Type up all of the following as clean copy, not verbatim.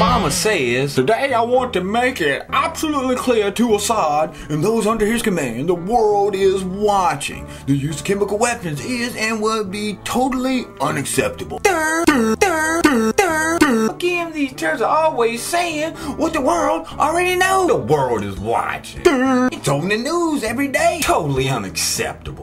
Obama says, "Today I want to make it absolutely clear to Assad and those under his command, the world is watching. The use of chemical weapons is and will be totally unacceptable." Again, these terms are always saying what the world already knows. The world is watching. It's on the news every day. Totally unacceptable.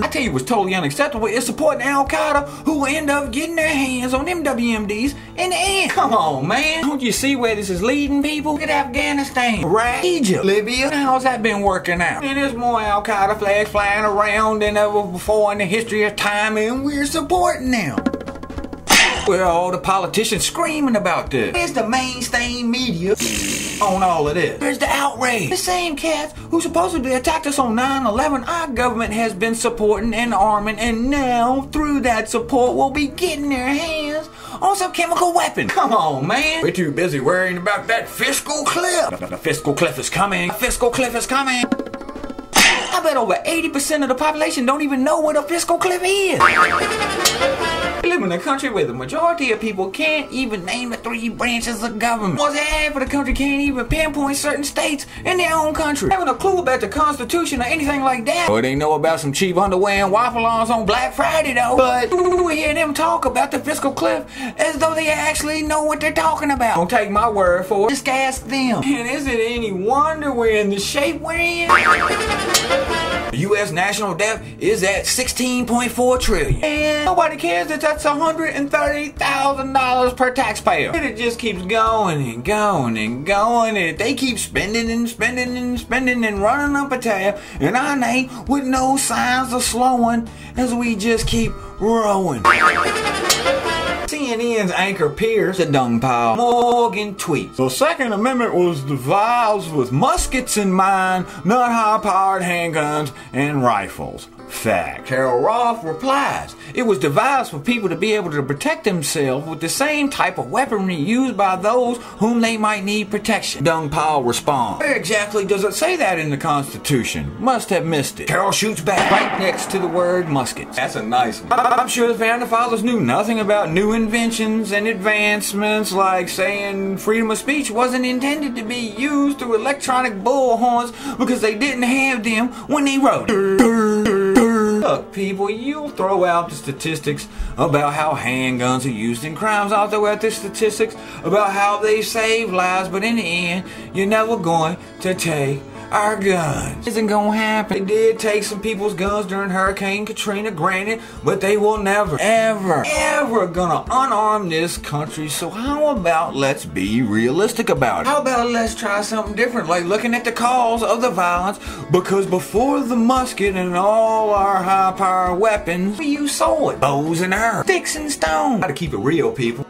I tell you what's totally unacceptable is supporting Al-Qaeda, who will end up getting their hands on them WMDs in the end. Come on, man. Don't you see where this is leading people? Look at Afghanistan, Iraq, Egypt, Libya. How's that been working out? And there's more Al-Qaeda flags flying around than ever before in the history of time, and we're supporting them. Well, all the politicians screaming about this. Where's the mainstream media on all of this? Where's the outrage? The same cats who supposedly attacked us on 9/11, our government has been supporting and arming, and now, through that support, will be getting their hands on some chemical weapon. Come on, man. We're too busy worrying about that fiscal cliff. The fiscal cliff is coming. The fiscal cliff is coming. I bet over 80% of the population don't even know what a fiscal cliff is. We live in a country where the majority of people can't even name the 3 branches of government. More than half of the country can't even pinpoint certain states in their own country. Having a clue about the Constitution or anything like that. Or they know about some cheap underwear and waffle arms on Black Friday though. But we hear them talk about the fiscal cliff as though they actually know what they're talking about. Don't take my word for it. Just ask them. And is it any wonder we're in the shape we're in? The U.S. national debt is at $16.4 trillion. And nobody cares that that's $130,000 per taxpayer. And it just keeps going and going and going. And they keep spending and spending and spending and running up a tab. And our name with no signs of slowing as we just keep rowing. CNN's anchor Pierce, the dung pile, Morgan tweets, "The Second Amendment was devised with muskets in mind, not high-powered handguns and rifles." Fact. Carol Roth replies, "It was devised for people to be able to protect themselves with the same type of weaponry used by those whom they might need protection." Dung Pile responds, "Where exactly does it say that in the Constitution? Must have missed it." Carol shoots back right next to the word muskets. That's a nice one. I'm sure the Founding Fathers knew nothing about new inventions and advancements, like saying freedom of speech wasn't intended to be used through electronic bullhorns because they didn't have them when they wrote it. Look, people, you'll throw out the statistics about how handguns are used in crimes. I'll throw out the statistics about how they save lives, but in the end, you're never going to take our guns. It isn't gonna happen. They did take some people's guns during Hurricane Katrina, granted, but they will never, ever, ever gonna unarm this country. So how about let's be realistic about it? How about let's try something different, like looking at the cause of the violence, because before the musket and all our high-power weapons, we use sword, bows and arrows, sticks and stones. Gotta keep it real, people.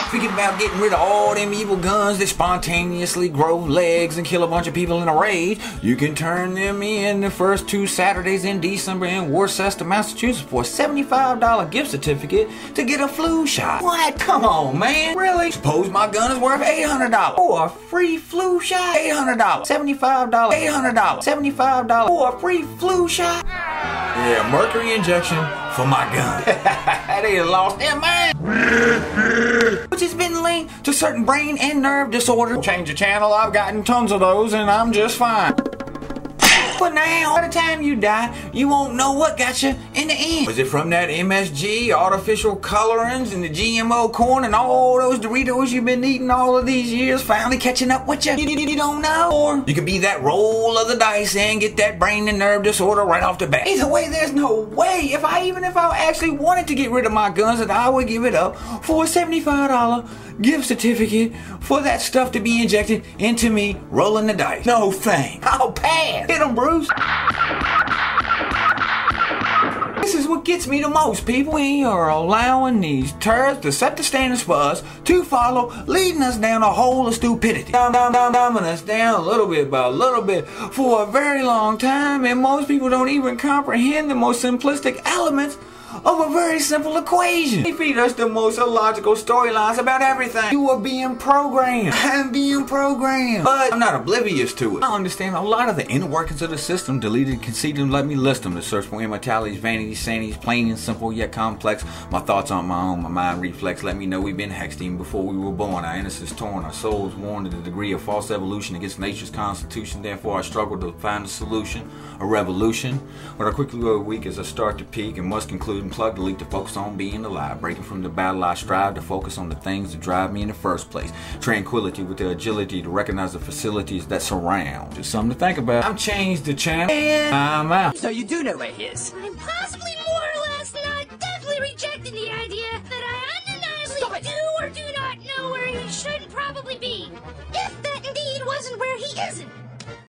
Thinking about getting rid of all them evil guns that spontaneously grow legs and kill a bunch of people in a rage. You can turn them in the first 2 Saturdays in December in Worcester, Massachusetts for a $75 gift certificate to get a flu shot. What? Come on, man. Really? Suppose my gun is worth $800 for a free flu shot? $800. $75. $800. $75 for a free flu shot? Yeah, mercury injection for my gun. They lost their mind. Which has been linked to certain brain and nerve disorders. Change the channel, I've gotten tons of those and I'm just fine. But now, by the time you die, you won't know what got you in the end. Was it from that MSG, artificial colorings, and the GMO corn, and all those Doritos you've been eating all of these years finally catching up with you? You don't know? Or you could be that roll of the dice and get that brain and nerve disorder right off the bat. Either way, there's no way, even if I actually wanted to get rid of my guns, that I would give it up for a $75 gift certificate for that stuff to be injected into me rolling the dice. No thanks. I'll pass. Hit 'em, Bruce. This is what gets me the most, people. We are allowing these turds to set the standards for us to follow, leading us down a hole of stupidity. Dumbing us down little bit by little bit for a very long time, and most people don't even comprehend the most simplistic elements of a very simple equation. They feed us the most illogical storylines about everything. You are being programmed. I'm being programmed. But I'm not oblivious to it. I understand a lot of the inner workings of the system, deleted, conceded, let me list them. The search for immortalities, vanities, sanities, plain and simple yet complex. My thoughts aren't my own, my mind reflex. Let me know we've been hexed even before we were born. Our innocence torn, our souls worn to the degree of false evolution against nature's constitution. Therefore I struggle to find a solution, a revolution. But I quickly grow weak as I start to peak and must conclude and plug delete to focus on being alive. Breaking from the battle I strive to focus on the things that drive me in the first place. Tranquility with the agility to recognize the facilities that surround. Just something to think about. I'm ChangeDaChannel and I'm out. So you do know where he is? I'm possibly more or less not definitely rejecting the